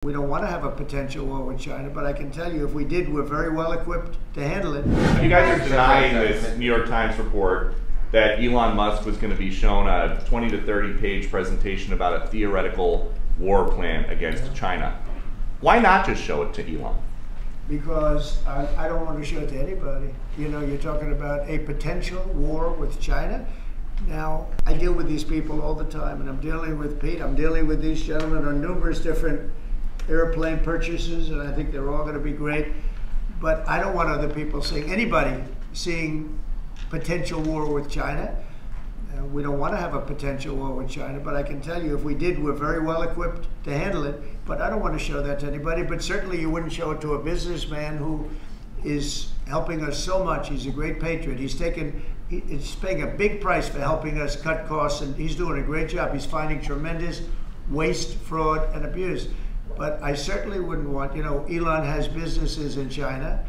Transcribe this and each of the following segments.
We don't want to have a potential war with China, but I can tell you if we did, we're very well equipped to handle it. You guys are denying this New York Times report that Elon Musk was going to be shown a 20 to 30 page presentation about a theoretical war plan against China. Why not just show it to Elon? Because I don't want to show it to anybody. You know, you're talking about a potential war with China. Now, I deal with these people all the time, and I'm dealing with Pete, I'm dealing with these gentlemen on numerous different airplane purchases, and I think they're all going to be great. But I don't want other people seeing, anybody seeing potential war with China. We don't want to have a potential war with China, but I can tell you if we did, we're very well equipped to handle it. But I don't want to show that to anybody, but certainly you wouldn't show it to a businessman who is helping us so much. He's a great patriot. He's paying a big price for helping us cut costs, and he's doing a great job. He's finding tremendous waste, fraud, and abuse. But I certainly wouldn't want, you know, Elon has businesses in China,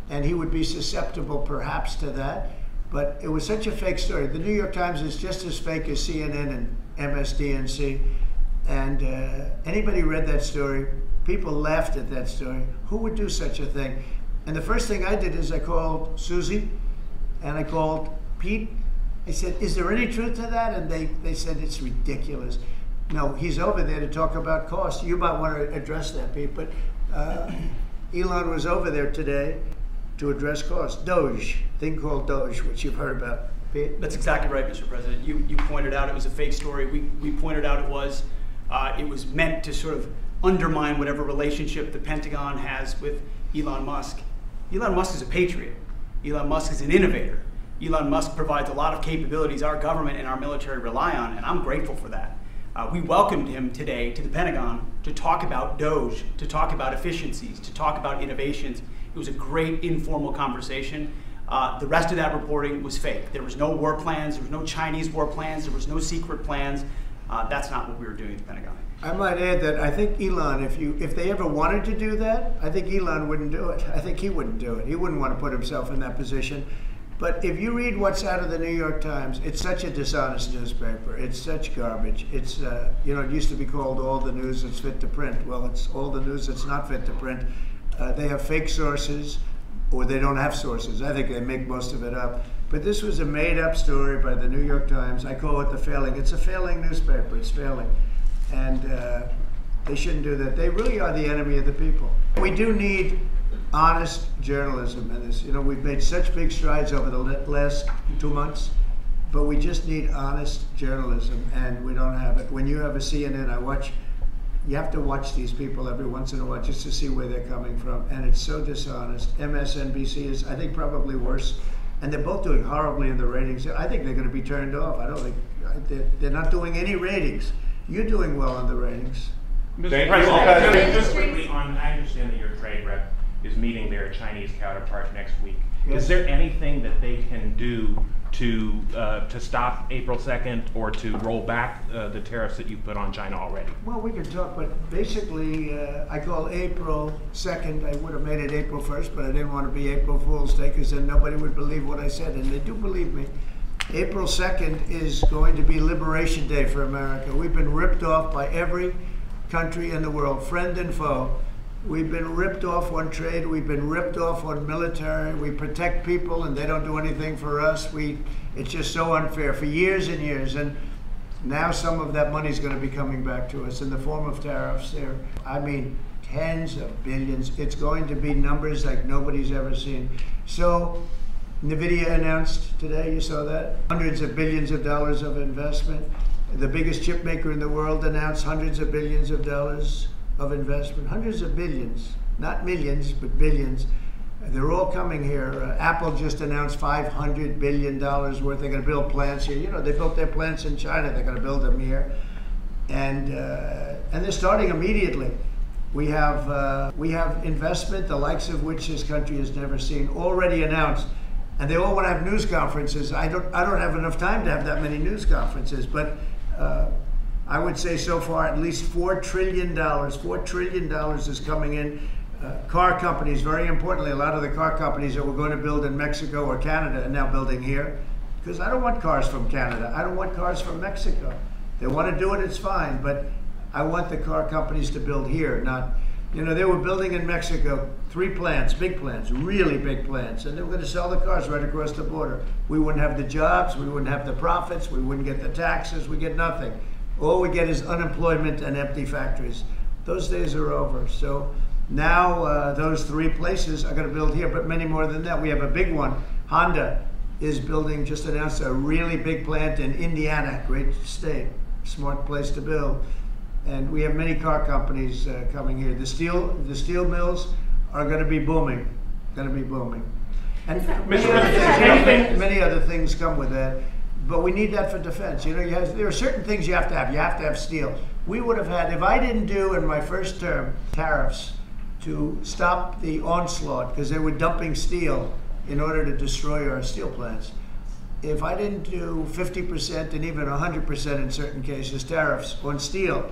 and he would be susceptible perhaps to that. But it was such a fake story. The New York Times is just as fake as CNN and MSDNC. And anybody read that story, people laughed at that story. Who would do such a thing? And the first thing I did is I called Susie and I called Pete. I said, is there any truth to that? And they said, it's ridiculous. No, he's over there to talk about cost. You might want to address that, Pete. But Elon was over there today to address cost. Doge, thing called Doge, which you've heard about. Pete? That's exactly right, Mr. President. You pointed out it was a fake story. We pointed out it was meant to sort of undermine whatever relationship the Pentagon has with Elon Musk. Elon Musk is a patriot. Elon Musk is an innovator. Elon Musk provides a lot of capabilities our government and our military rely on, and I'm grateful for that. We welcomed him today to the Pentagon to talk about Doge, to talk about efficiencies, to talk about innovations. It was a great informal conversation. The rest of that reporting was fake. There was no war plans, there was no Chinese war plans, there was no secret plans. That's not what we were doing at the Pentagon. I might add that I think Elon, if they ever wanted to do that, I think Elon wouldn't do it. I think he wouldn't do it. He wouldn't want to put himself in that position. But if you read what's out of the New York Times, it's such a dishonest newspaper. It's such garbage. It's, you know, it used to be called all the news that's fit to print. Well, it's all the news that's not fit to print. They have fake sources, or they don't have sources. I think they make most of it up. But this was a made-up story by the New York Times. I call it the failing. It's a failing newspaper. It's failing. And they shouldn't do that. They really are the enemy of the people. We do need honest journalism in this. You know, we've made such big strides over the last 2 months, but we just need honest journalism, and we don't have it. When you have a CNN, you have to watch these people every once in a while just to see where they're coming from, and it's so dishonest. MSNBC is, I think, probably worse, and they're both doing horribly in the ratings. I think they're going to be turned off. I don't think, they're not doing any ratings. You're doing well on the ratings. Mr. President, just quickly on, I understand that your trade rep is meeting their Chinese counterpart next week. Yes. Is there anything that they can do to stop April 2nd or to roll back the tariffs that you put on China already? Well, we can talk, but basically, I call April 2nd. I would have made it April 1st, but I didn't want to be April Fool's Day because then nobody would believe what I said, and they do believe me. April 2nd is going to be Liberation Day for America. We've been ripped off by every country in the world, friend and foe. We've been ripped off on trade. We've been ripped off on military. We protect people and they don't do anything for us. It's just so unfair for years and years. And now some of that money is going to be coming back to us in the form of tariffs. I mean, tens of billions. It's going to be numbers like nobody's ever seen. So NVIDIA announced today, you saw that, hundreds of billions of dollars of investment. The biggest chip maker in the world announced hundreds of billions of dollars of investment, hundreds of billions, not millions, but billions. They're all coming here. Apple just announced $500 billion worth. They're going to build plants here. You know, they built their plants in China. They're going to build them here, and they're starting immediately. We have investment, the likes of which this country has never seen, already announced, and they all want to have news conferences. I don't have enough time to have that many news conferences, but. I would say so far at least $4 trillion. $4 trillion is coming in. Car companies, very importantly, a lot of the car companies that were going to build in Mexico or Canada are now building here. Because I don't want cars from Canada. I don't want cars from Mexico. They want to do it, it's fine. But I want the car companies to build here, not You know, they were building in Mexico 3 plants, big plants, really big plants, and they were going to sell the cars right across the border. We wouldn't have the jobs, we wouldn't have the profits, we wouldn't get the taxes, we get nothing. All we get is unemployment and empty factories. Those days are over. So now those 3 places are going to build here, but many more than that. We have a big one. Honda is building, just announced a really big plant in Indiana, great state, smart place to build. And we have many car companies coming here. The steel mills are going to be booming, And many other things come with that. But we need that for defense. You know, there are certain things you have to have. You have to have steel. We would have had, if I didn't do in my first term tariffs to stop the onslaught, because they were dumping steel in order to destroy our steel plants. If I didn't do 50% and even 100% in certain cases tariffs on steel,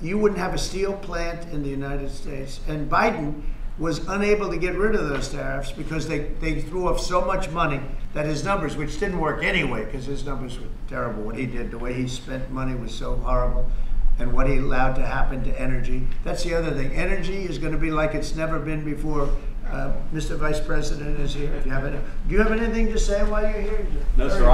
you wouldn't have a steel plant in the United States. And Biden was unable to get rid of those tariffs because they threw off so much money that his numbers, which didn't work anyway, because his numbers were terrible. What he did, the way he spent money was so horrible, and what he allowed to happen to energy. That's the other thing. Energy is going to be like it's never been before. Mr. Vice President is here. If you have any, do you have anything to say while you're here? No, sir.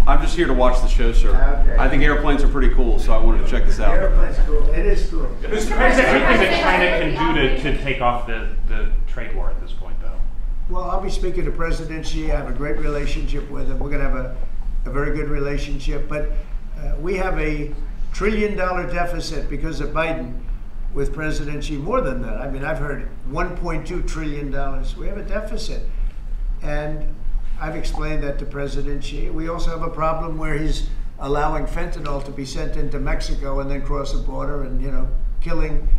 I'm just here to watch the show, sir. Okay. I think airplanes are pretty cool, so I wanted to check this out. Airplane's cool. It is cool. Is there anything that China can do to take off the trade war at this point, though? Well, I'll be speaking to President Xi. I have a great relationship with him. We're going to have a very good relationship. But we have a $1 trillion deficit because of Biden with President Xi. More than that. I mean, I've heard $1.2 trillion. We have a deficit. And I've explained that to President Xi. We also have a problem where he's allowing fentanyl to be sent into Mexico and then cross the border and, you know, killing.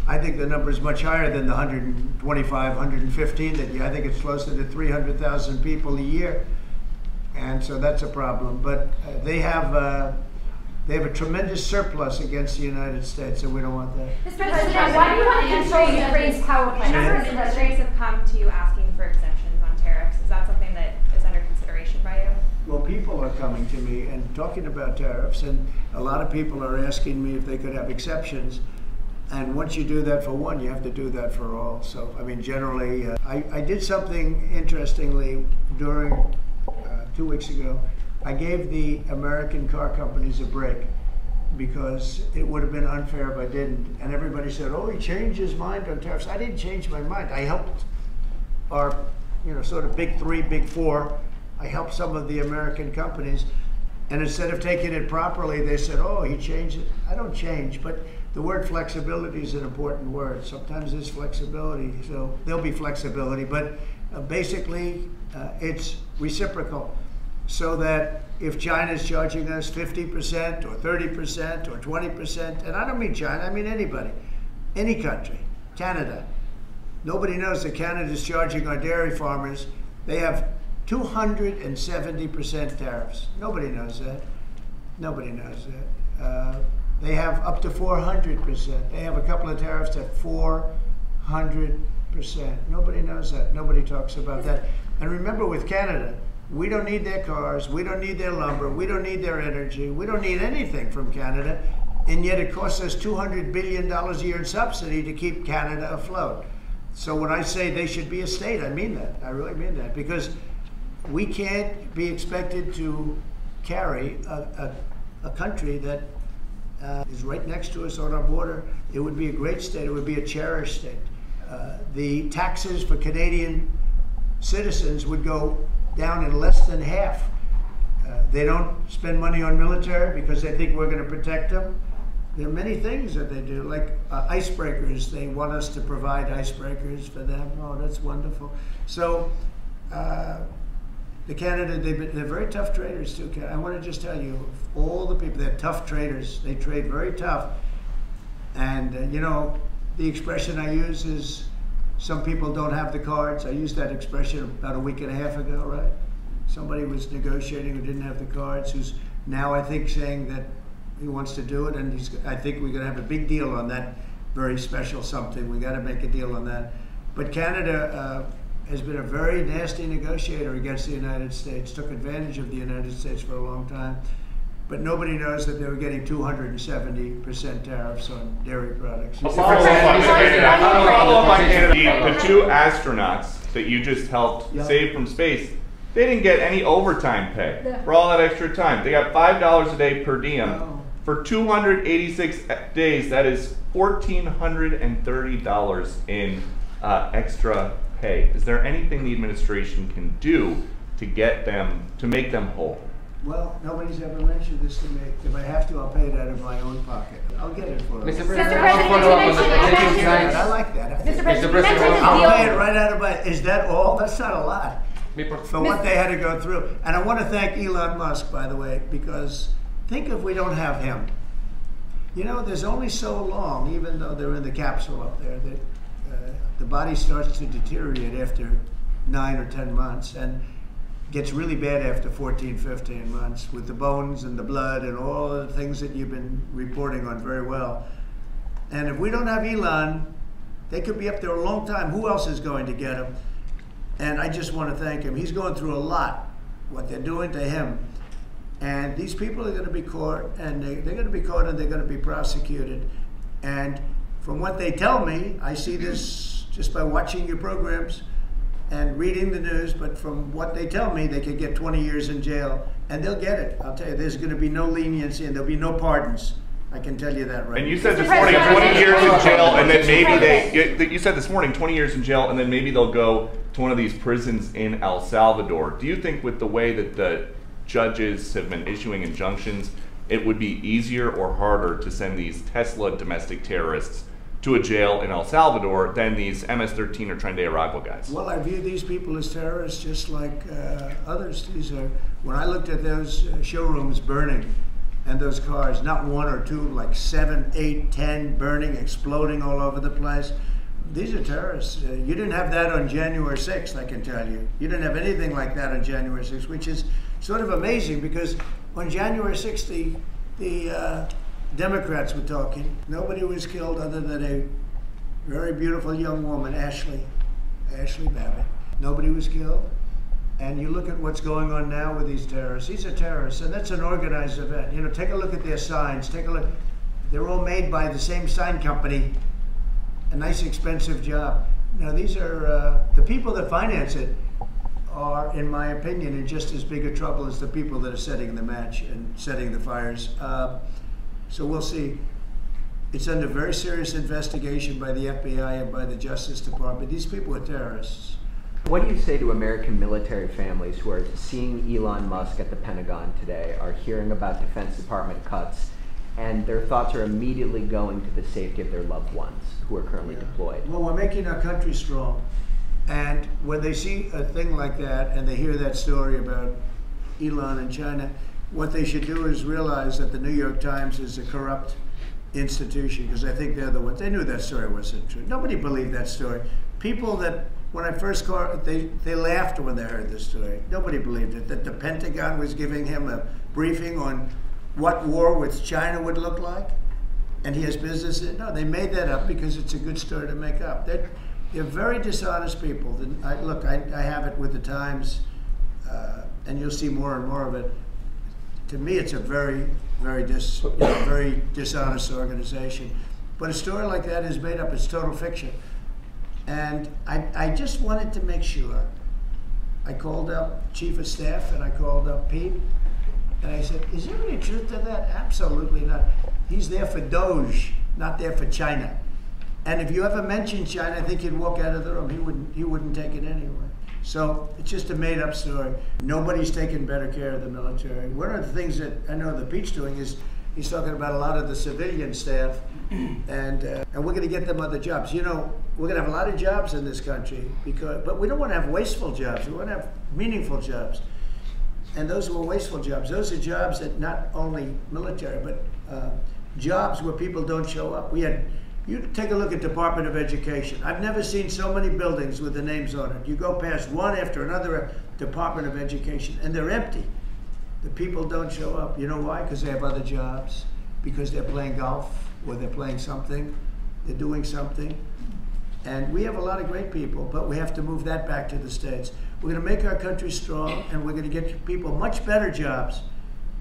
I think the number is much higher than the 125, 115 that I think it's closer to 300,000 people a year. And so that's a problem. But they have a tremendous surplus against the United States, and we don't want that. Mr. President, why do you want to control Ukraine's power plant? Members of countries have come to you asking for exemptions on tariffs. Is that something that is under consideration by you? Well, people are coming to me and talking about tariffs, and a lot of people are asking me if they could have exceptions. And once you do that for one, you have to do that for all. So, I mean, generally, I did something interestingly during 2 weeks ago. I gave the American car companies a break because it would have been unfair if I didn't. And everybody said, oh, he changed his mind on tariffs. I didn't change my mind. I helped our, you know, sort of big 3, big 4. I helped some of the American companies. And instead of taking it properly, they said, oh, he changed it. I don't change, but the word flexibility is an important word. Sometimes there's flexibility, so there'll be flexibility. But basically, it's reciprocal. So that if China's charging us 50% or 30% or 20%, and I don't mean China, I mean anybody, any country, Canada. Nobody knows that Canada's charging our dairy farmers. They have 270% tariffs. Nobody knows that. Nobody knows that. They have up to 400%. They have a couple of tariffs at 400%. Nobody knows that. Nobody talks about that. And remember, with Canada, we don't need their cars, we don't need their lumber, we don't need their energy, we don't need anything from Canada, and yet it costs us $200 billion a year in subsidy to keep Canada afloat. So when I say they should be a state, I mean that. I really mean that, because we can't be expected to carry a country that is right next to us on our border. It would be a great state, it would be a cherished state. The taxes for Canadian citizens would go down in less than half. They don't spend money on military because they think we're going to protect them. There are many things that they do, like icebreakers. They want us to provide icebreakers for them. Oh, that's wonderful. So the Canada, they're very tough traders too. I want to just tell you, all the people, they're tough traders. They trade very tough. And you know, the expression I use is, some people don't have the cards. I used that expression about a week and a half ago, right? Somebody was negotiating who didn't have the cards, who's now, I think, saying that he wants to do it, and I think we're going to have a big deal on that very special something. We got to make a deal on that. But Canada has been a very nasty negotiator against the United States, took advantage of the United States for a long time. but nobody knows that they were getting 270% tariffs on dairy products. The two astronauts that you just helped save from space, they didn't get any overtime pay for all that extra time. They got $5 a day per diem. For 286 days, that is $1,430 in extra pay. Is there anything the administration can do to get them, to make them whole? Well, nobody's ever mentioned this to me. If I have to, I'll pay it out of my own pocket. I'll get it for them. Mr. President, I like that. Mr. President, I'll pay it right out of my. Is that all? That's not a lot. For what they had to go through. And I want to thank Elon Musk, by the way, because think if we don't have him. You know, there's only so long, even though they're in the capsule up there, that the body starts to deteriorate after 9 or 10 months and gets really bad after 14, 15 months with the bones and the blood and all the things that you've been reporting on very well. And if we don't have Elon, they could be up there a long time. Who else is going to get him? And I just want to thank him. He's going through a lot, what they're doing to him. And these people are going to be caught, and they're going to be caught, and they're going to be prosecuted. And from what they tell me, I see this just by watching your programs and reading the news, but from what they tell me, they could get 20 years in jail, and they'll get it. I'll tell you, there's going to be no leniency, and there'll be no pardons. I can tell you that right now. And you said this morning 20 years in jail, and then maybe you said this morning 20 years in jail, and then maybe they'll go to one of these prisons in El Salvador. Do you think with the way that the judges have been issuing injunctions, it would be easier or harder to send these Tesla domestic terrorists to a jail in El Salvador than these MS-13 or Tren de Aragua guys? Well, I view these people as terrorists just like others. These are, when I looked at those showrooms burning and those cars, not one or two, like 7, 8, 10 burning, exploding all over the place. These are terrorists. You didn't have that on January 6th, I can tell you. You didn't have anything like that on January 6th, which is sort of amazing because on January 6th, the Democrats were talking. Nobody was killed other than a very beautiful young woman, Ashley Babbitt. Nobody was killed. And you look at what's going on now with these terrorists. These are terrorists, and that's an organized event. You know, take a look at their signs. Take a look. They're all made by the same sign company. A nice, expensive job. Now, these are the people that finance it are, in my opinion, in just as big a trouble as the people that are setting the match and setting the fires. So we'll see. It's under very serious investigation by the FBI and by the Justice Department. These people are terrorists. What do you say to American military families who are seeing Elon Musk at the Pentagon today, are hearing about Defense Department cuts, and their thoughts are immediately going to the safety of their loved ones who are currently deployed? Well, we're making our country strong. And when they see a thing like that and they hear that story about Elon and China, what they should do is realize that the New York Times is a corrupt institution, because I think they're the ones. They knew that story wasn't true. Nobody believed that story. People that, when I first called, they laughed when they heard this story. Nobody believed it, that the Pentagon was giving him a briefing on what war with China would look like, and he has business in it. No, they made that up because it's a good story to make up. They're very dishonest people. Look, I have it with the Times, and you'll see more and more of it. To me, it's a very, very dishonest organization. But a story like that is made up. It's total fiction. And I just wanted to make sure. I called up Chief of Staff and I called up Pete, and I said, is there any truth to that? Absolutely not. He's there for Doge, not there for China. And if you ever mention China, I think he'd walk out of the room. He wouldn't take it anyway. So it's just a made-up story. Nobody's taking better care of the military. One of the things that I know that Pete's doing is he's talking about a lot of the civilian staff, and we're going to get them other jobs. You know, we're going to have a lot of jobs in this country, but we don't want to have wasteful jobs. We want to have meaningful jobs. And those were wasteful jobs. Those are jobs that not only military, but jobs where people don't show up. You take a look at Department of Education. I've never seen so many buildings with the names on it. You go past one after another Department of Education, and they're empty. The people don't show up. You know why? Because they have other jobs, because they're playing golf, or they're playing something, they're doing something. And we have a lot of great people, but we have to move that back to the States. We're going to make our country strong, and we're going to get people much better jobs.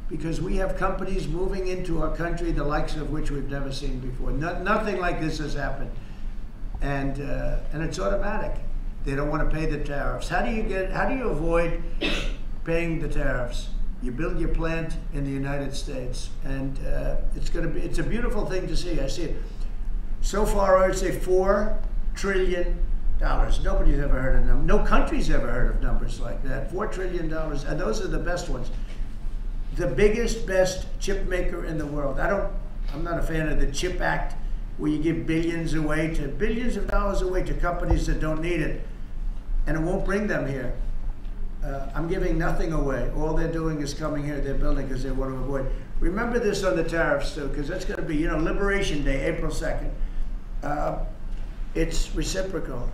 because we have companies moving into our country the likes of which we've never seen before. Nothing like this has happened. And it's automatic. They don't want to pay the tariffs. How do you avoid paying the tariffs? You build your plant in the United States, and it's a beautiful thing to see. I see it. So far, I would say $4 trillion. Nobody's ever heard of them. No country's ever heard of numbers like that. $4 trillion, and those are the best ones. The biggest, best chip maker in the world. I'm not a fan of the CHIP Act, where you give billions of dollars away to companies that don't need it, and it won't bring them here. I'm giving nothing away. All they're doing is coming here. They're building because they want to avoid. Remember this on the tariffs too, because that's going to be, Liberation Day, April 2nd. It's reciprocal.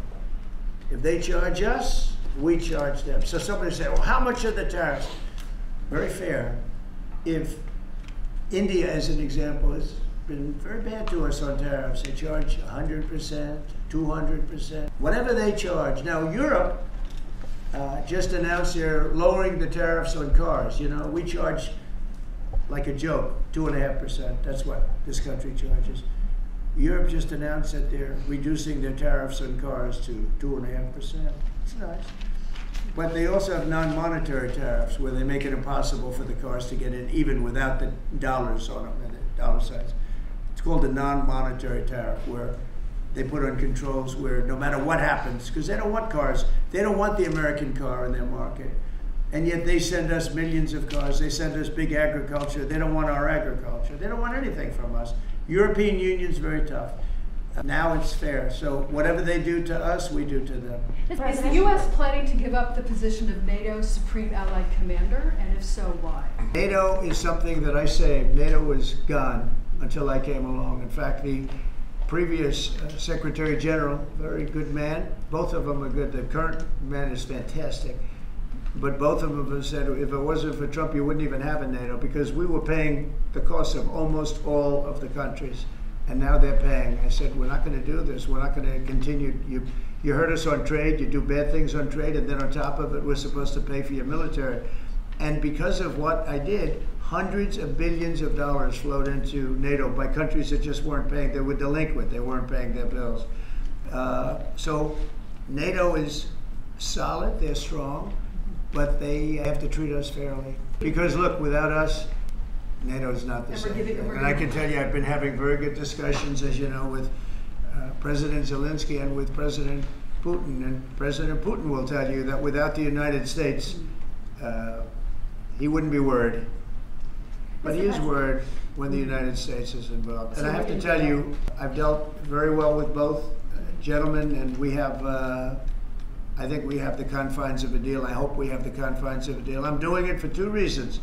If they charge us, we charge them. So somebody say, well, how much are the tariffs? Very fair. If India, as an example, has been very bad to us on tariffs. They charge 100%, 200%, whatever they charge. Now, Europe just announced they're lowering the tariffs on cars. We charge like a joke, 2.5%. That's what this country charges. Europe just announced that they're reducing their tariffs on cars to 2.5%. It's nice. But they also have non-monetary tariffs where they make it impossible for the cars to get in even without the dollars on them and the dollar signs. It's called a non-monetary tariff, where they put on controls where no matter what happens, because they don't want cars, they don't want the American car in their market. And yet they send us millions of cars, they send us big agriculture, they don't want our agriculture, they don't want anything from us. European Union's very tough. Now it's fair, so whatever they do to us, we do to them. Is the U.S. planning to give up the position of NATO's Supreme Allied Commander, and if so, why? NATO is something that I saved. NATO was gone until I came along. In fact, the previous Secretary General, very good man, both of them are good. The current man is fantastic. But both of them have said, if it wasn't for Trump, you wouldn't even have a NATO, because we were paying the cost of almost all of the countries. And now they're paying. I said, we're not going to do this. We're not going to continue. You hurt us on trade. You do bad things on trade. And then on top of it, we're supposed to pay for your military. And because of what I did, hundreds of billions of dollars flowed into NATO by countries that just weren't paying. They were delinquent. They weren't paying their bills. So NATO is solid. They're strong. But they have to treat us fairly. Because look, without us, NATO's not the same thing. And I can tell you, I've been having very good discussions, as you know, with President Zelensky and with President Putin. And President Putin will tell you that without the United States, he wouldn't be worried. But he is worried when the United States is involved. And I have to tell you, I've dealt very well with both gentlemen, and we have, I think we have the confines of a deal. I hope we have the confines of a deal. I'm doing it for two reasons.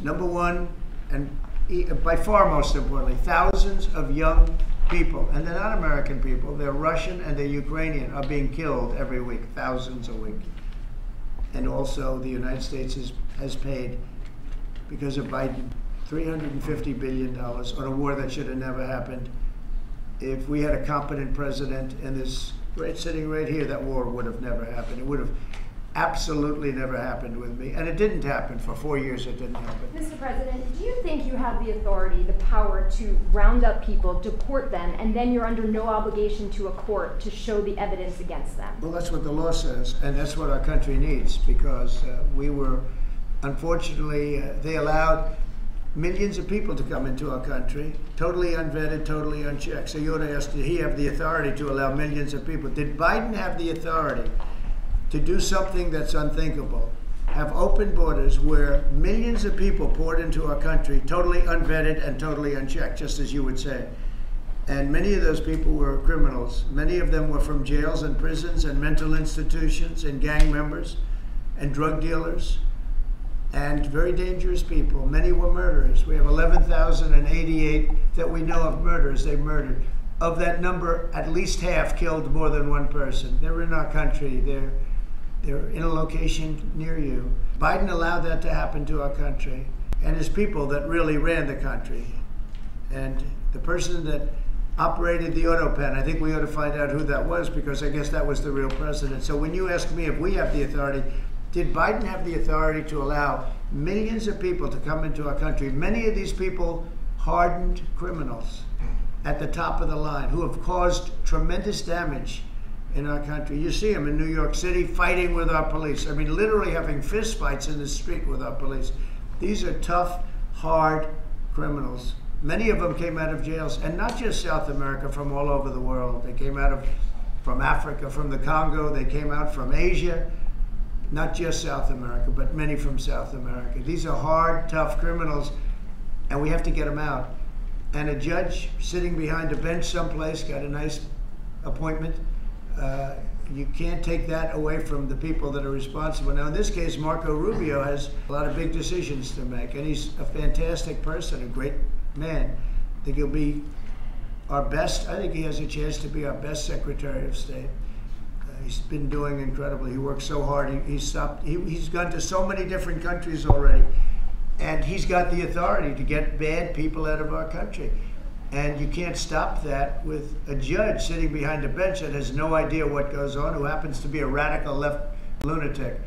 Number one, and by far most importantly, thousands of young people, and they're not American people, they're Russian and they're Ukrainian, are being killed every week, thousands a week. And also the United States has paid, because of Biden, $350 billion on a war that should have never happened. If we had a competent president and this sitting right here, that war would have never happened. It would have absolutely never happened with me. And it didn't happen. For 4 years, it didn't happen. Mr. President, do you think you have the authority, the power to round up people, deport them, and then you're under no obligation to a court to show the evidence against them? Well, that's what the law says, and that's what our country needs, because we were, unfortunately, they allowed millions of people to come into our country, totally unvetted, totally unchecked. So you ought to ask, did he have the authority to allow millions of people? Did Biden have the authority to do something that's unthinkable? Have open borders where millions of people poured into our country, totally unvetted and totally unchecked, just as you would say. And many of those people were criminals. Many of them were from jails and prisons and mental institutions and gang members and drug dealers and very dangerous people. Many were murderers. We have 11,088 that we know of murderers they murdered. Of that number, at least half killed more than one person. They're in our country. They're in a location near you. Biden allowed that to happen to our country. And his people that really ran the country. And the person that operated the auto pen, I think we ought to find out who that was, because I guess that was the real president. So when you ask me if we have the authority, did Biden have the authority to allow millions of people to come into our country. Many of these people, hardened criminals at the top of the line who have caused tremendous damage in our country. You see them in New York City fighting with our police. I mean, literally having fist fights in the street with our police. These are tough, hard criminals. Many of them came out of jails, and not just South America, from all over the world. They came out from Africa, from the Congo. They came out from Asia, not just South America, but many from South America. These are hard, tough criminals, and we have to get them out. And a judge sitting behind a bench someplace got a nice appointment. You can't take that away from the people that are responsible. Now, in this case, Marco Rubio has a lot of big decisions to make, and he's a fantastic person, a great man. I think he'll be our best. I think he has a chance to be our best Secretary of State. He's been doing incredibly. He works so hard. He's gone to so many different countries already, and he's got the authority to get bad people out of our country. And you can't stop that with a judge sitting behind a bench that has no idea what goes on, who happens to be a radical left lunatic.